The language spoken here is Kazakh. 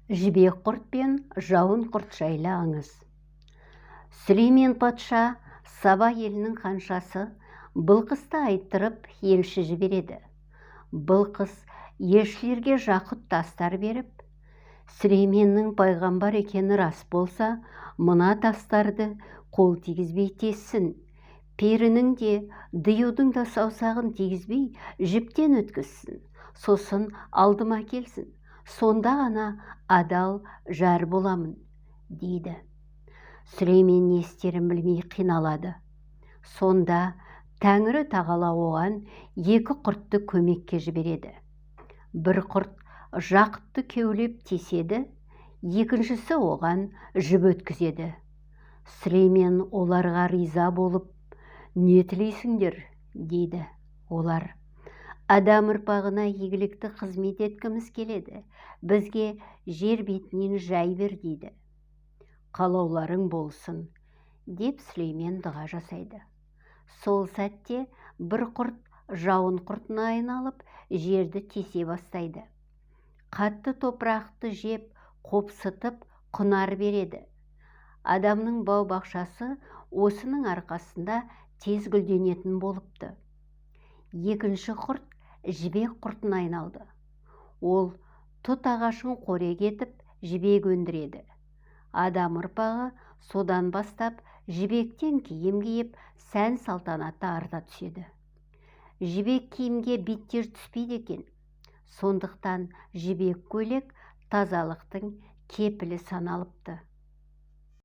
Жібек құрт пен жауын құрт жайлы аңыз. Сүлеймен патша Саба елінің ханшасы Былқысты айттырып елші жібереді. Былқыс елшілерге жақұт тастар беріп, Сүлейменнің пайғамбар екені рас болса, мына тастарды қол тигізбей тессін, перінің де, диюдың да саусағын тигізбей жіптен өткізсін, сосын алдыма келсін, сонда ғана адал жар боламын, дейді. Сүлеймен не істерін білмей қиналады. Сонда Тәңірі тағала оған екі құртты көмекке жібереді. Бір құрт жақұтты кеулеп теседі, екіншісі оған жіп өткізеді. Сүлеймен оларға риза болып, не тілейсіңдер, дейді. Олар: адам ұрпағына игілікті қызмет еткіміз келеді, бізге жер бетінен жай бер, дейді. Қалауларың болсын, деп Сүлеймен дұға жасайды. Сол сәтте бір құрт жауын құртына айналып жерді тесе бастайды. Қатты топырақты жеп, қопсытып, құнар береді. Адамның бау-бақшасы осының арқасында тез гүлденетін болыпты. Екінші құрт жібек құртына айналды. Ол тұт ағашын қорек етіп, жібек өндіреді. Адам ұрпағы содан бастап жібектен киім киіп, сән салтанаты арта түседі. Жібек киімге биттер түспейді екен. Сондықтан жібек көйлек тазалықтың кепілі саналыпты.